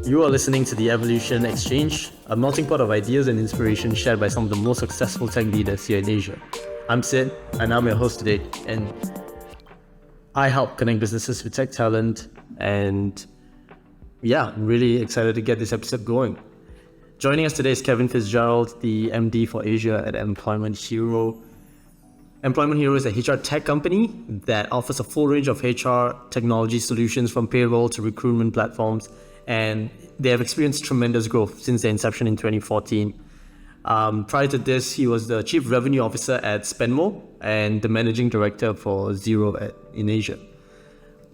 You are listening to The Evolution Exchange, a melting pot of ideas and inspiration shared by some of the most successful tech leaders here in Asia. I'm Sid, and I'm your host today, and I help connect businesses with tech talent, and I'm really excited to get this episode going. Joining us today is Kevin Fitzgerald, the MD for Asia at EmploymentHero. EmploymentHero is a HR tech company that offers a full range of HR technology solutions from payroll to recruitment platforms, and they have experienced tremendous growth since their inception in 2014. Prior to this, he was the Chief Revenue Officer at Spenmo and the Managing Director for Xero in Asia.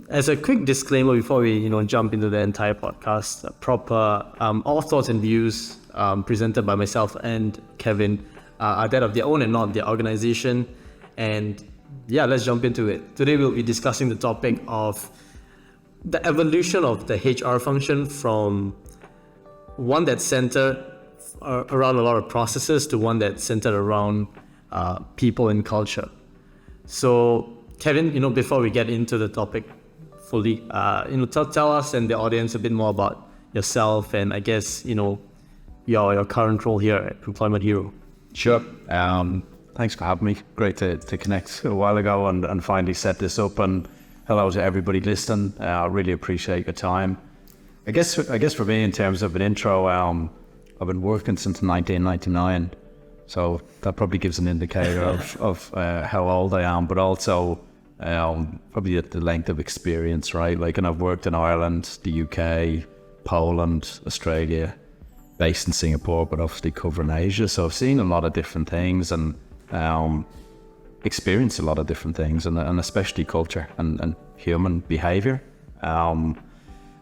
As a quick disclaimer before we jump into the entire podcast, all thoughts and views presented by myself and Kevin are that of their own and not their organization. And let's jump into it. Today we'll be discussing the topic of the evolution of the HR function from one that's centered around a lot of processes to one that's centered around people and culture. So, Kevin, before we get into the topic fully, tell us and the audience a bit more about yourself and I guess your current role here at EmploymentHero. Sure. Thanks for having me. Great to connect a while ago and finally set this up. And hello to everybody listening. I really appreciate your time. I guess for me, in terms of an intro, I've been working since 1999, so that probably gives an indicator of how old I am, but also probably the length of experience, right? And I've worked in Ireland, the UK, Poland, Australia, based in Singapore, but obviously covering Asia. So I've seen a lot of different things and experienced a lot of different things, and especially culture and human behavior.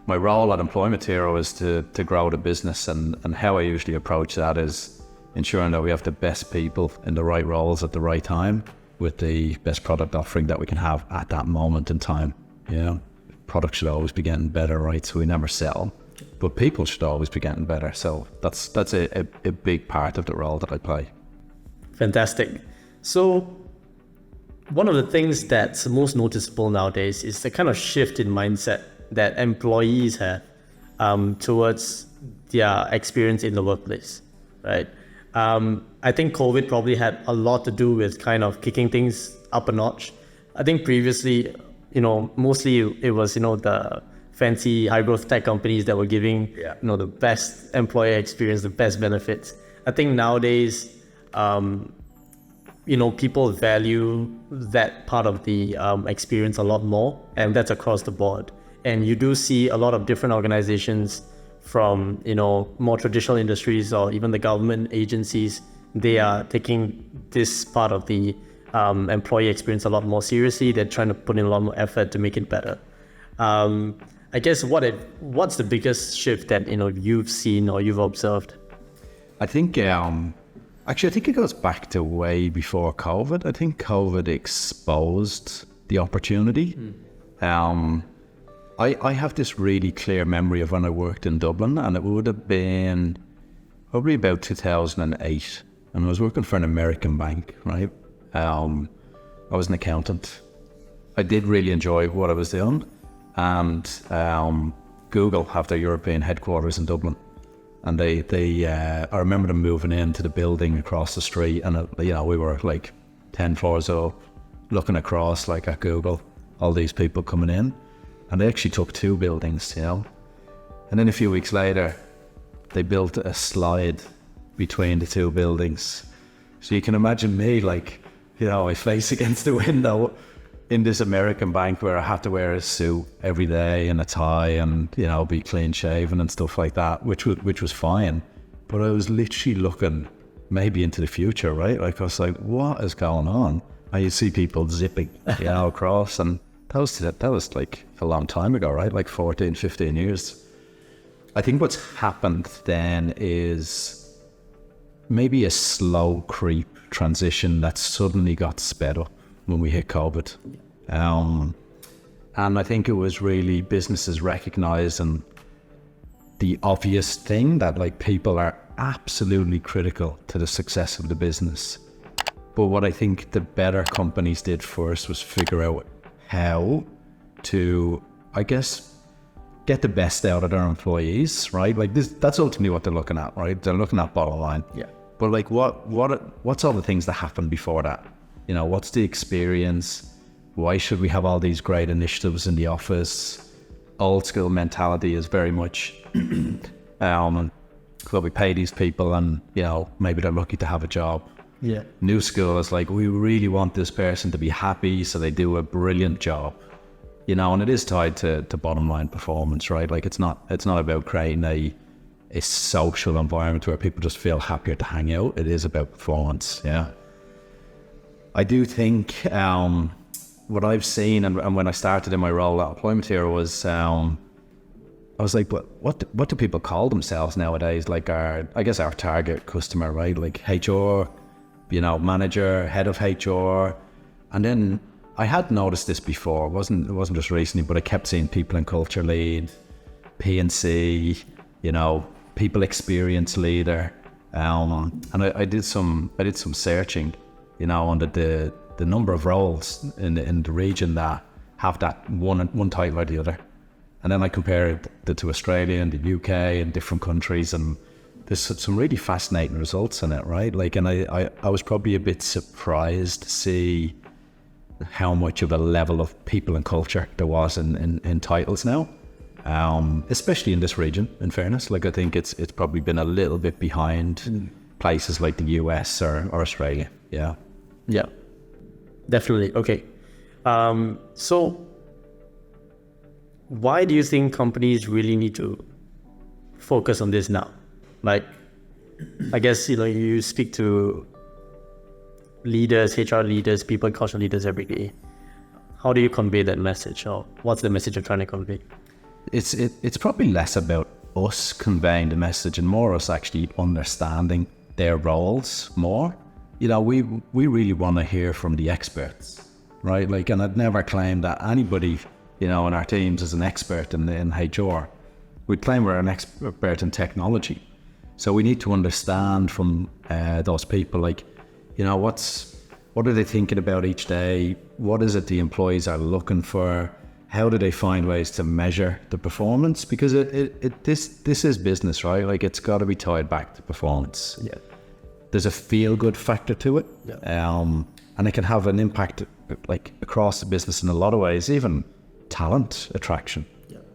My role at EmploymentHero is to grow the business, and how I usually approach that is ensuring that we have the best people in the right roles at the right time with the best product offering that we can have at that moment in time. Product should always be getting better, right? So we never sell, but people should always be getting better. So that's a big part of the role that I play. Fantastic. So one of the things that's most noticeable nowadays is the kind of shift in mindset that employees have towards their experience in the workplace, right? I think COVID probably had a lot to do with kind of kicking things up a notch. I think previously, mostly it was, the fancy high growth tech companies that were giving, the best employer experience, the best benefits. I think nowadays, people value that part of the experience a lot more, and that's across the board. And you do see a lot of different organizations from, more traditional industries or even the government agencies. They are taking this part of the employee experience a lot more seriously. They're trying to put in a lot more effort to make it better. I guess what's the biggest shift that, you've seen or you've observed? I think, I think it goes back to way before COVID. I think COVID exposed the opportunity. I have this really clear memory of when I worked in Dublin, and it would have been probably about 2008, and I was working for an American bank, right? I was an accountant. I did really enjoy what I was doing, and Google have their European headquarters in Dublin, and I remember them moving into the building across the street, and we were like 10 floors up, looking across at Google, all these people coming in. And they actually took 2 buildings, And then a few weeks later, they built a slide between the 2 buildings. So you can imagine me, I face against the window in this American bank where I had to wear a suit every day and a tie and, be clean shaven and stuff like that, which was fine. But I was literally looking maybe into the future, right? I was like, what is going on? And you see people zipping, across, and that was a long time ago, right? 14, 15 years. I think what's happened then is maybe a slow creep transition that suddenly got sped up when we hit COVID. And I think it was really businesses recognizing the obvious thing that people are absolutely critical to the success of the business. But what I think the better companies did first was figure out how to, I guess, get the best out of their employees, right? Like that's ultimately what they're looking at, right? They're looking at bottom line. Yeah. But like what's all the things that happened before that? You know, what's the experience? Why should we have all these great initiatives in the office? Old school mentality is very much, well, we pay these people and, you know, maybe they're lucky to have a job. Yeah. New school is like, we really want this person to be happy, so they do a brilliant job. You know, and it is tied to bottom line performance, right? Like it's not about creating a social environment where people just feel happier to hang out. It is about performance, yeah. I do think what I've seen, and when I started in my role at EmploymentHero was, I was like, what do people call themselves nowadays? Like I guess our target customer, right? Like HR, you know, manager, head of HR. And then I had noticed this before. It wasn't just recently, but I kept seeing people and culture lead, P&C, you know, people experience leader. And I did some searching, you know, on the number of roles in the region that have that one title or the other. And then I compared it to Australia and the UK and different countries, and there's some really fascinating results in it, right? Like, and I was probably a bit surprised to see how much of a level of people and culture there was in titles now, especially in this region, in fairness. Like, I think it's probably been a little bit behind places like the US or Australia. Yeah. Yeah, definitely. Okay. So why do you think companies really need to focus on this now? Like, I guess, you know, you speak to leaders, HR leaders, people and culture leaders every day. How do you convey that message, or what's the message you're trying to convey? It's probably less about us conveying the message and more us actually understanding their roles more. You know, we really want to hear from the experts, right? Like, and I'd never claim that anybody, you know, in our teams is an expert in HR. We'd claim we're an expert in technology. So we need to understand from those people, like, you know, what are they thinking about each day? What is it the employees are looking for? How do they find ways to measure the performance? Because this is business, right? Like, it's got to be tied back to performance. Yeah. There's a feel-good factor to it, and it can have an impact like across the business in a lot of ways, even talent attraction,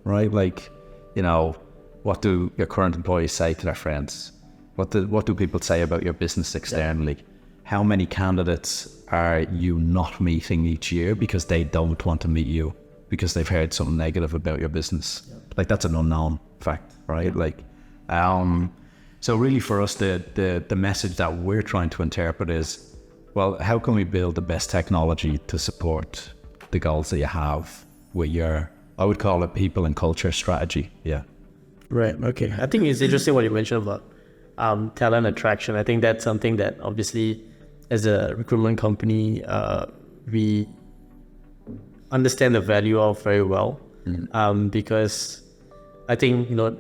right? Like, you know, what do your current employees say to their friends? What do people say about your business externally? How many candidates are you not meeting each year because they don't want to meet you because they've heard something negative about your business? Like, that's an unknown fact, right? Like, so really for us, the message that we're trying to interpret is, well, how can we build the best technology to support the goals that you have with your, I would call it, people and culture strategy? Yeah. Right. Okay. I think it's interesting what you mentioned about talent attraction. I think that's something that obviously as a recruitment company, we understand the value of very well, because I think, you know,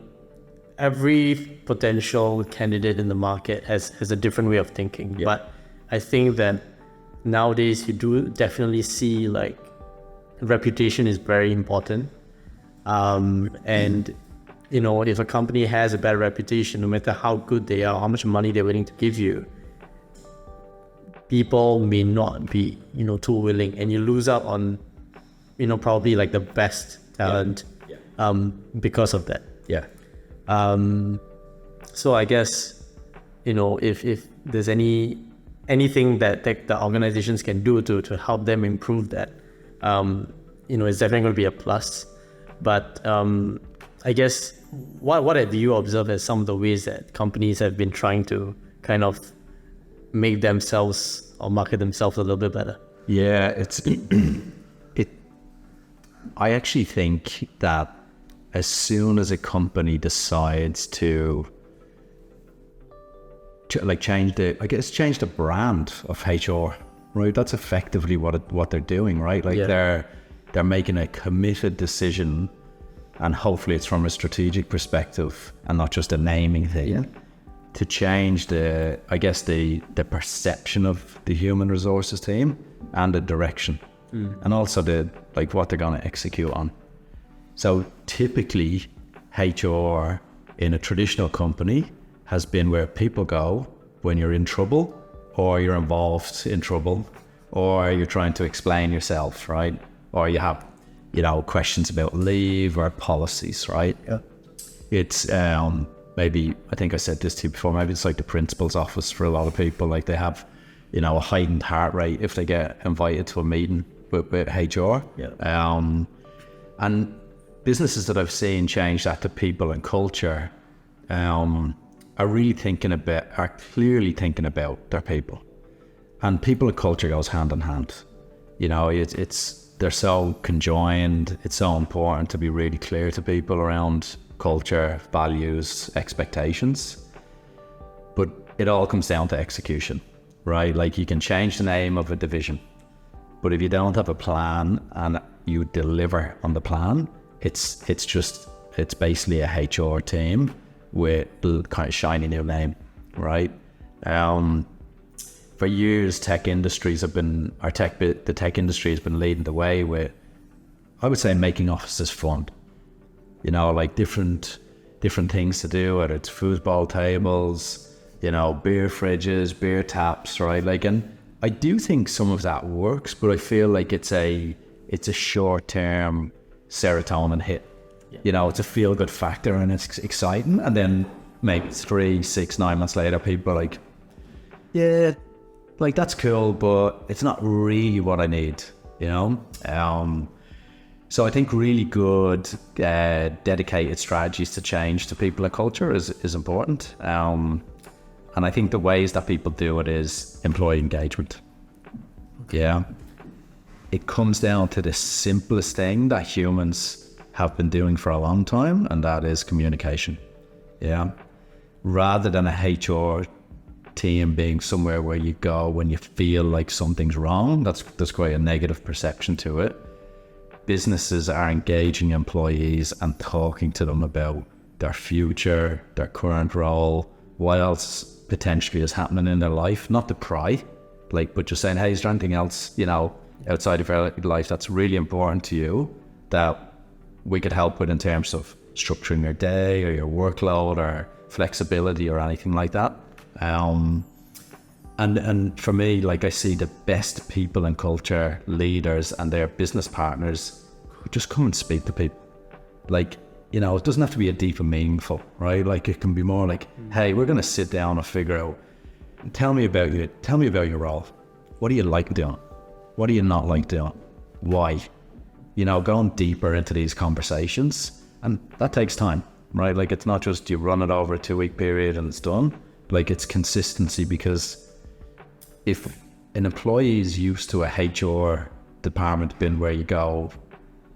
every potential candidate in the market has a different way of thinking. Yeah. But I think that nowadays you do definitely see, like, reputation is very important. And, you know, if a company has a bad reputation, no matter how good they are, how much money they're willing to give you, people may not be, you know, too willing, and you lose out on, you know, probably like the best talent, because of that. Yeah. So I guess, you know, if there's anything that the organizations can do to help them improve that, you know, it's definitely going to be a plus. But I guess what have you observed as some of the ways that companies have been trying to kind of make themselves or market themselves a little bit better? Yeah, I actually think that as soon as a company decides to change the brand of HR, right? That's effectively what they're doing, right? Like, they're making a committed decision, and hopefully it's from a strategic perspective and not just a naming thing. to change the perception of the human resources team and the direction, and also what they're going to execute on. So typically, HR in a traditional company has been where people go when you're in trouble, or you're involved in trouble, or you're trying to explain yourself, right? Or you have, questions about leave or policies, right? Yeah. It's maybe, I think I said this to you before, maybe it's like the principal's office for a lot of people. Like they have, a heightened heart rate if they get invited to a meeting with HR. Yeah. And businesses that I've seen change that to people and culture are clearly thinking about their people. And people and culture goes hand in hand. They're so conjoined. It's so important to be really clear to people around culture, values, expectations. But it all comes down to execution, right? Like you can change the name of a division, but if you don't have a plan and you deliver on the plan, it's basically a HR team with a kind of shiny new name, right? For years, the tech industry has been leading the way with, I would say, making offices fun. Like different things to do, whether it's foosball tables, beer fridges, beer taps, right? Like, and I do think some of that works, but I feel like it's a short-term serotonin hit. Yeah. It's a feel-good factor and it's exciting. And then maybe 3, 6, 9 months later, people are like, yeah, like that's cool, but it's not really what I need, So I think really good, dedicated strategies to change to people and culture is important. And I think the ways that people do it is employee engagement. Okay. Yeah. It comes down to the simplest thing that humans have been doing for a long time, and that is communication. Yeah. Rather than a HR team being somewhere where you go when you feel like something's wrong, there's quite a negative perception to it. Businesses are engaging employees and talking to them about their future, their current role, what else potentially is happening in their life. Not to pry, but just saying, hey, is there anything else, outside of your life that's really important to you that we could help with in terms of structuring your day or your workload or flexibility or anything like that. And for me, I see the best people and culture leaders and their business partners who just come and speak to people. It doesn't have to be a deep and meaningful, right? It can be more like, hey, we're going to sit down and figure out, tell me about you. Tell me about your role. What do you like doing? What do you not like doing? Why? Going deeper into these conversations. And that takes time, right? It's not just you run it over a 2-week period and it's done. It's consistency, because if an employee is used to a HR department being where you go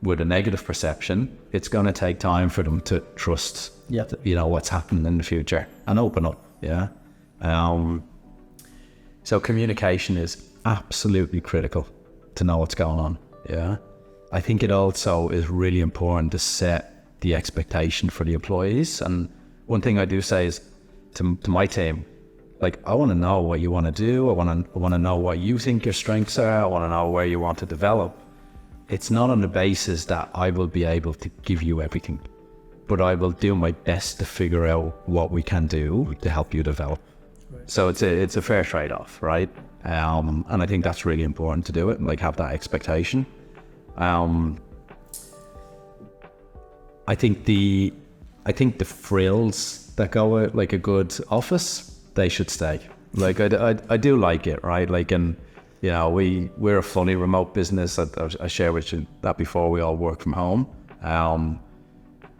with a negative perception, it's going to take time for them to trust, what's happening in the future and open up. Yeah. So communication is absolutely critical to know what's going on. Yeah. I think it also is really important to set the expectation for the employees. And one thing I do say is to my team, I want to know what you want to do. I want to know what you think your strengths are. I want to know where you want to develop. It's not on the basis that I will be able to give you everything, but I will do my best to figure out what we can do to help you develop. Right. So it's a fair trade-off, right? And I think that's really important to do it, have that expectation. I think the frills that go with a good office, they should stay. I do like it, right? We're a funny remote business. I shared with you that before. We all work from home,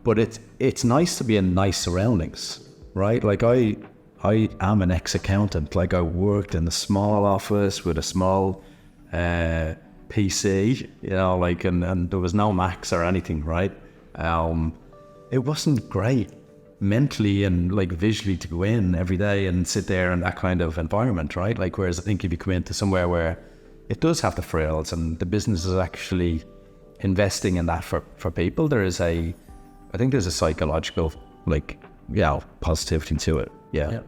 but it's nice to be in nice surroundings, right? I am an ex-accountant. I worked in a small office with a small PC, and there was no Macs or anything, right? It wasn't great mentally and visually to go in every day and sit there in that kind of environment, right? Whereas I think if you come into somewhere where it does have the frills and the business is actually investing in that for people, I think there's a psychological positivity to it. Yeah.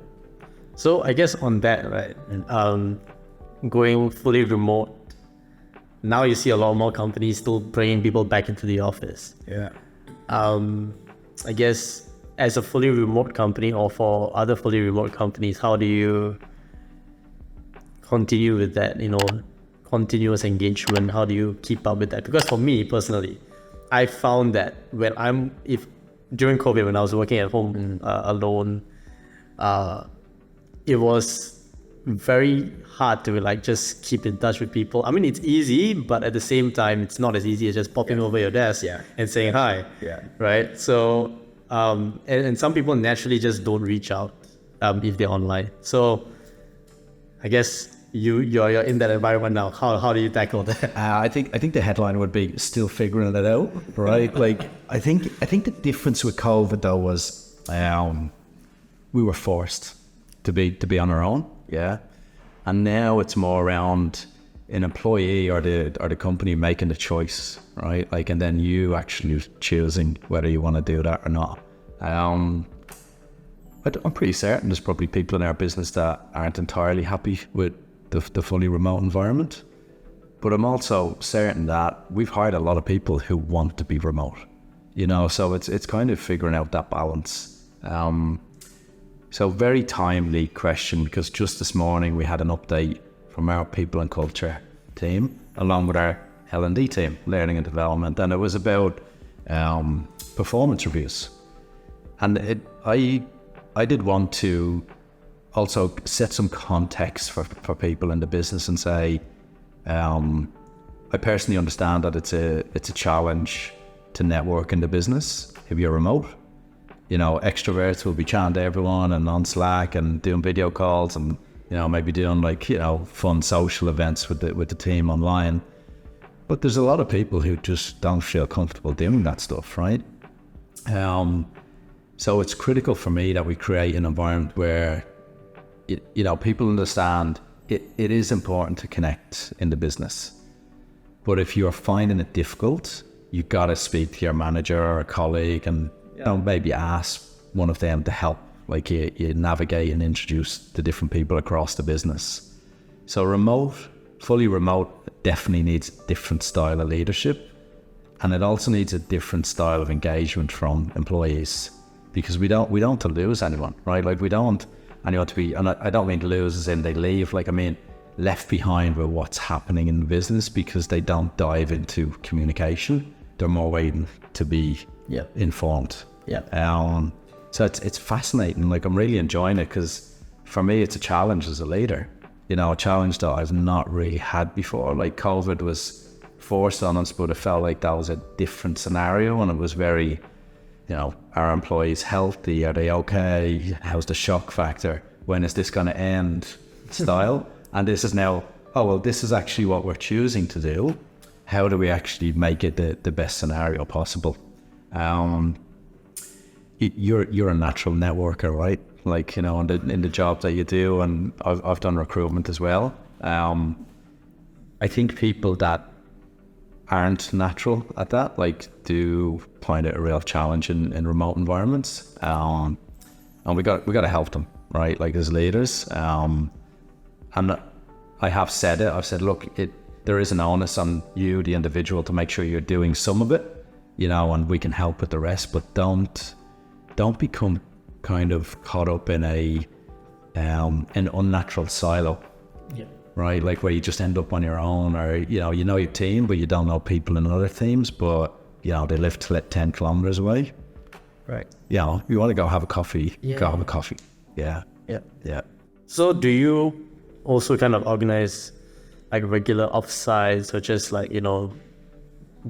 So I guess on that, right, going fully remote, now you see a lot more companies still bringing people back into the office. Yeah. I guess as a fully remote company or for other fully remote companies, how do you continue with that, continuous engagement? How do you keep up with that? Because for me personally, I found that during COVID, when I was working at home alone, it was very hard to like just keep in touch with people. I mean, it's easy, but at the same time, it's not as easy as just popping over your desk and saying hi. Yeah. Right. So, and some people naturally just don't reach out if they're online. So, I guess you're in that environment now. How do you tackle that? I think the headline would be still figuring it out, right? Like I think the difference with COVID though was we were forced to be on our own, yeah. And now it's more around an employee or the company making the choice, right? Like, and then you actually choosing whether you want to do that or not. I'm pretty certain there's probably people in our business that aren't entirely happy with the fully remote environment, but I'm also certain that we've hired a lot of people who want to be remote, so it's kind of figuring out that balance. So very timely question, because just this morning we had an update from our people and culture team along with our L&D team, learning and development, and it was about performance reviews. And I did want to also set some context for people in the business and say, I personally understand that it's a challenge to network in the business if you're remote. Extroverts will be chatting to everyone and on Slack and doing video calls and maybe doing fun social events with the team online. But there's a lot of people who just don't feel comfortable doing that stuff, right? So it's critical for me that we create an environment where people understand it is important to connect in the business. But if you're finding it difficult, you've got to speak to your manager or a colleague and maybe ask one of them to help, like you navigate and introduce the different people across the business. So fully remote definitely needs a different style of leadership, and it also needs a different style of engagement from employees, because we don't want to lose anyone, right? Like we don't, and you want to be, and I don't mean to lose as in they leave, like I mean left behind with what's happening in the business because they don't dive into communication. They're more waiting to be informed. So it's fascinating. Like I'm really enjoying it because for me it's a challenge as a leader. A challenge that I've not really had before. Like COVID was forced on us, but it felt like that was a different scenario, and it was very, are employees healthy? Are they okay? How's the shock factor? When is this going to end? Style. And this is now, this is actually what we're choosing to do. How do we actually make it the best scenario possible? You're a natural networker, right? Like, in the job that you do, and I've done recruitment as well. I think people that aren't natural at that, like, do find it a real challenge in remote environments. And we got to help them, right? Like as leaders. And I have said it. I've said, look, there is an onus on you, the individual, to make sure you're doing some of it, and we can help with the rest. But don't become kind of caught up in an unnatural silo, right? Like where you just end up on your own, or you know your team, but you don't know people in other teams, but they live 10 kilometers away. Right. You want to go have a coffee, go have a coffee. Yeah. So do you also kind of organize like regular offsites, or just like,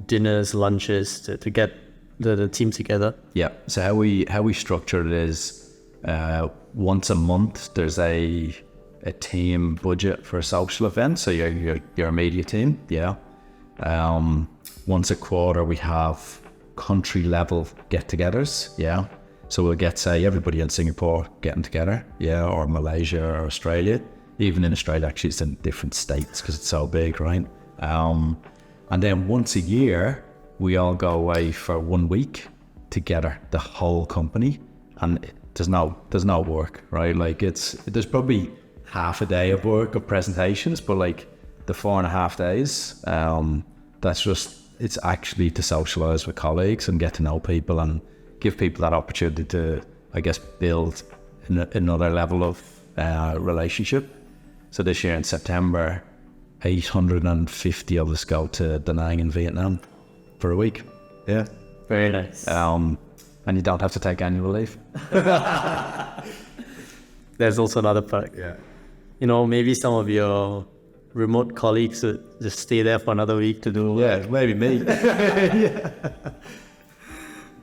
dinners, lunches to get the team together? Yeah. So how we structure it is once a month there's a team budget for a social event. So your media team, once a quarter we have country level get-togethers, So we'll get, say, everybody in Singapore getting together, or Malaysia or Australia. Even in Australia, actually, it's in different states because it's so big, right? And then once a year, we all go away for 1 week together, the whole company. And there's no work, right? Like there's probably half a day of work of presentations, but like the 4.5 days, that's just, it's actually to socialize with colleagues and get to know people and give people that opportunity to, I guess, build another level of relationship. So this year in September, 850 of us go to Da Nang in Vietnam for a week. Yeah. Very nice. And you don't have to take annual leave. There's also another perk. Yeah. You know, maybe some of your remote colleagues would just stay there for another week to do. Yeah, maybe me. Yeah.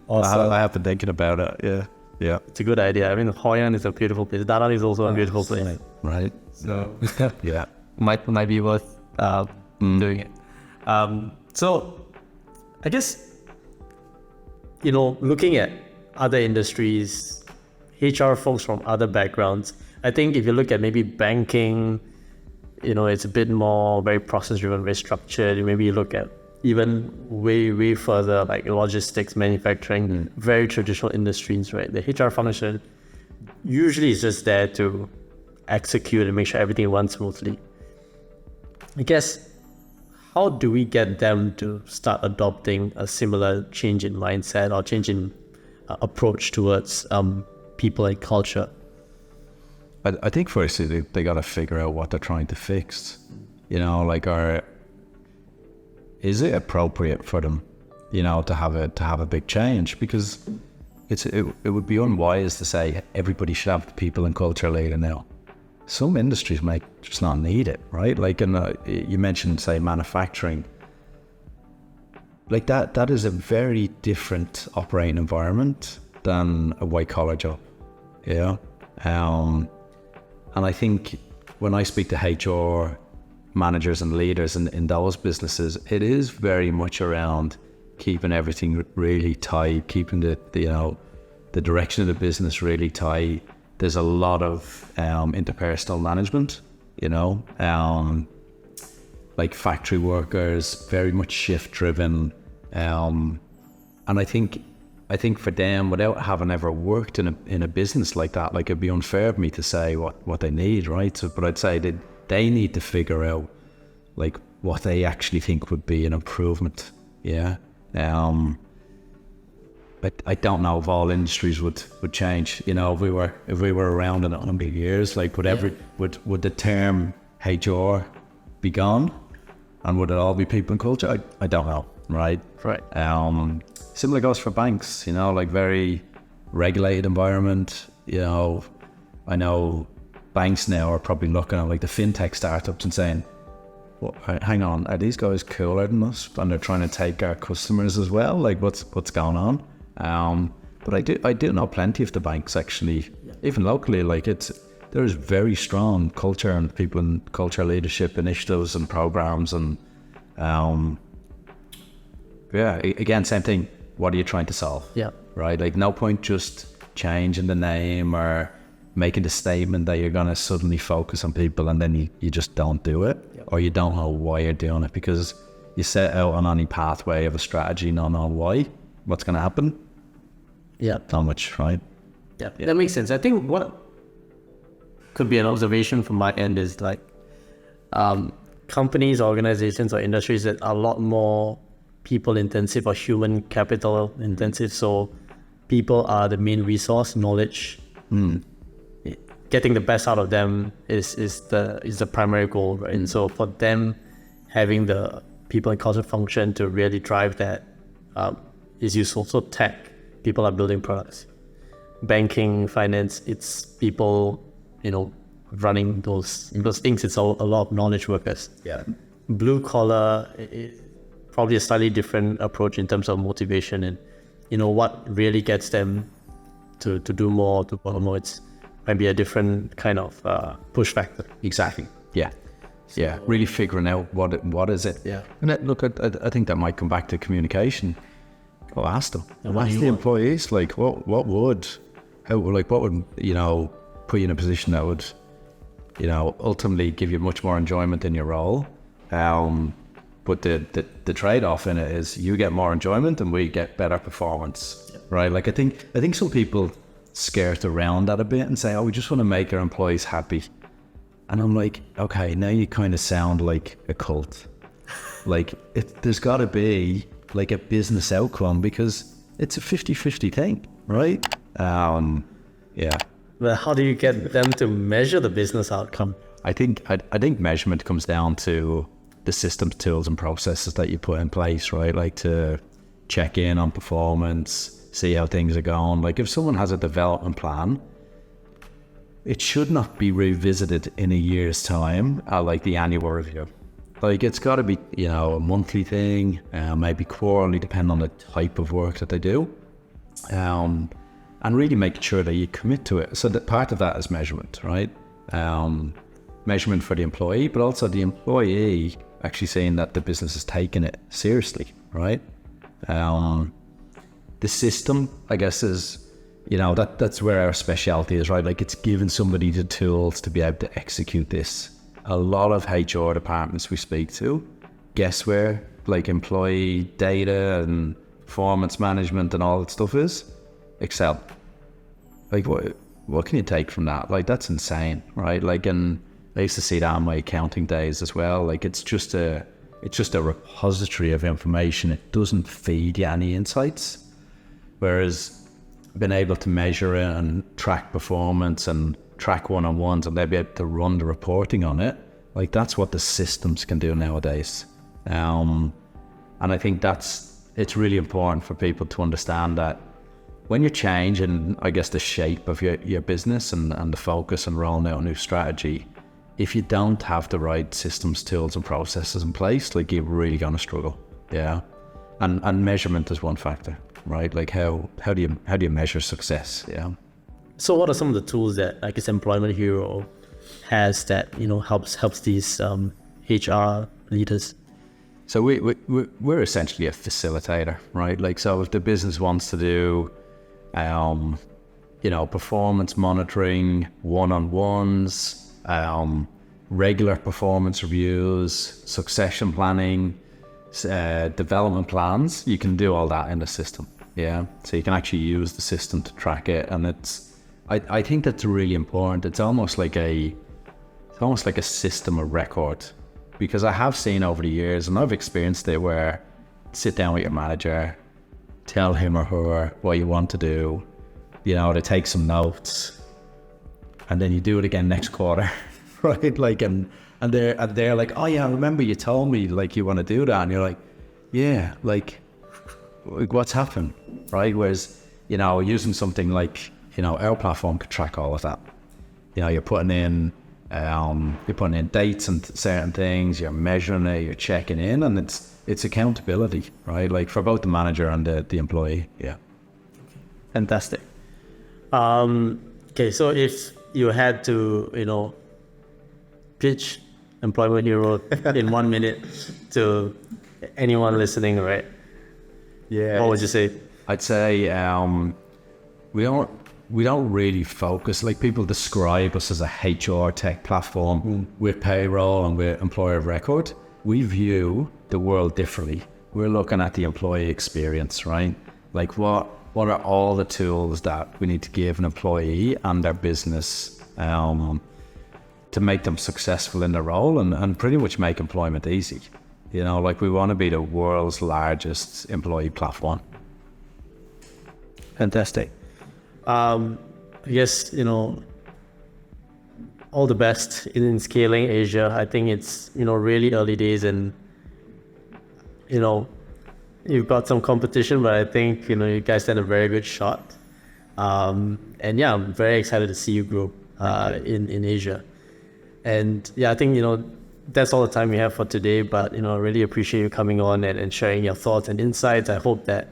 Awesome. I have been thinking about it. Yeah. Yeah. It's a good idea. I mean, Hoi An is a beautiful place. Da Nang is also a beautiful place. Right. So Yeah. might be worth doing it. So I guess, you know, looking at other industries, HR folks from other backgrounds, I think if you look at maybe banking, you know, it's a bit more very process driven, very structured. Maybe you look at even way further, like logistics, manufacturing, very traditional industries, right? The HR function usually is just there to execute and make sure everything runs smoothly. I guess, how do we get them to start adopting a similar change in mindset or change in approach towards people and culture? I think firstly they got to figure out what they're trying to fix. You know, like, is it appropriate for them, you know, to have a big change? Because it would be unwise to say everybody should have the people and culture leader now. Some industries might just not need it, right? Like, you mentioned, say, manufacturing. Like that is a very different operating environment than a white collar job. Yeah. And I think when I speak to HR managers and leaders in those businesses, it is very much around keeping everything really tight, keeping the direction of the business really tight. There's a lot of interpersonal management, you know, like factory workers, very much shift driven. And I think for them, without having ever worked in a business like that, like, it'd be unfair of me to say what they need, right? So, but I'd say that they need to figure out like what they actually think would be an improvement. Yeah. But I don't know if all industries would change. You know, if we were around in 100 years, like, would the term HR be gone, and would it all be people and culture? I don't know. Right. Right. Similar goes for banks, you know, like, very regulated environment. You know, I know banks now are probably looking at like the fintech startups and saying, well, hang on, are these guys cooler than us? And they're trying to take our customers as well. Like, what's going on? But I do know plenty of the banks actually, even locally, like, there's very strong culture and people and culture leadership initiatives and programs. And yeah, again, same thing. What are you trying to solve? Yeah. Right. Like, no point just changing the name or making the statement that you're going to suddenly focus on people and then you just don't do it. Yep. Or you don't know why you're doing it, because you set out on any pathway of a strategy, not knowing why, what's going to happen. Yeah. Not much, right? Yeah. That makes sense. I think what could be an observation from my end is like companies, organizations, or industries that are a lot more people intensive or human capital intensive. So people are the main resource, knowledge. Getting the best out of them is the primary goal, right? And so for them, having the people and culture function to really drive that is useful. So tech, people are building products. Banking, finance, it's people, you know, running those things. It's a lot of knowledge workers. Yeah. Blue collar, probably a slightly different approach in terms of motivation and, you know, what really gets them to do more, to perform more. It's might be a different kind of push factor. Exactly. Yeah. So, yeah. Really figuring out what is it. Yeah. And I think that might come back to communication. Well, ask them. Ask the employees, like, what would, you know, put you in a position that would, you know, ultimately give you much more enjoyment in your role. But the trade-off in it is you get more enjoyment and we get better performance, right? Like, I think some people skirt around that a bit and say, oh, we just want to make our employees happy. And I'm like, okay, now you kind of sound like a cult. Like, there's got to be like a business outcome, because it's a 50-50 thing, right? Yeah. But how do you get them to measure the business outcome? I think measurement comes down to the systems, tools, and processes that you put in place, right? Like to check in on performance, see how things are going. Like if someone has a development plan, it should not be revisited in a year's time at like the annual review. Like it's got to be, a monthly thing, maybe quarterly, depending on the type of work that they do. And really making sure that you commit to it. So that part of that is measurement, right? Measurement for the employee, but also the employee actually saying that the business is taking it seriously, right? The system, I guess, is, that's where our specialty is, right? Like it's giving somebody the tools to be able to execute this. A lot of HR departments we speak to, guess where like employee data and performance management and all that stuff is? Excel. Like what can you take from that? Like that's insane, right? Like, and I used to see that on my accounting days as well. Like it's just a repository of information. It doesn't feed you any insights. Whereas being able to measure it and track performance and track one-on-ones and they'll be able to run the reporting on it, like that's what the systems can do nowadays. And I think it's really important for people to understand that when you're changing, I guess, the shape of your business and the focus and rolling out a new strategy, if you don't have the right systems, tools, and processes in place, like you're really going to struggle. Yeah. And measurement is one factor, right? Like how do you measure success? Yeah. So what are some of the tools that I guess Employment Hero has that, helps these HR leaders? So we're essentially a facilitator, right? Like, so if the business wants to do, performance monitoring, one-on-ones, regular performance reviews, succession planning, development plans, you can do all that in the system. Yeah. So you can actually use the system to track it. And I think that's really important. It's almost like a system of record, because I have seen over the years, and I've experienced it, where sit down with your manager, tell him or her what you want to do, to take some notes, and then you do it again next quarter, right? Like, and they're like, oh yeah, I remember you told me like you want to do that, and you're like, yeah, like what's happened, right? Whereas, using something like, our platform could track all of that. You're putting in dates and certain things, you're measuring it, you're checking in, and it's accountability, right? Like for both the manager and the employee. Yeah. Fantastic. Okay, so if you had to, pitch Employment Hero in 1 minute to anyone listening, right? Yeah. What would you say? I'd say we don't really focus, like people describe us as a HR tech platform with payroll and with employer of record. We view the world differently. We're looking at the employee experience, right? Like what are all the tools that we need to give an employee and their business to make them successful in their role and pretty much make employment easy. Like we want to be the world's largest employee platform. Fantastic. I guess, all the best in scaling Asia. I think it's, really early days, and, you've got some competition, but I think, you guys stand a very good shot. And yeah, I'm very excited to see you grow in Asia. And yeah, I think, that's all the time we have for today, but, I really appreciate you coming on and sharing your thoughts and insights. I hope that,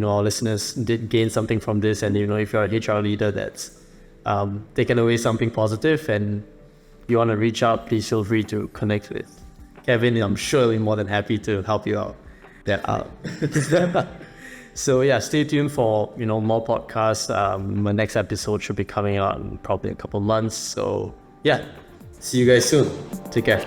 our listeners did gain something from this, and if you're a HR leader that's taken away something positive and you want to reach out, please feel free to connect with Kevin. I'm sure he'll be more than happy to help you out. So yeah, stay tuned for more podcasts. My next episode should be coming out in probably a couple months. So yeah, see you guys soon. Take care.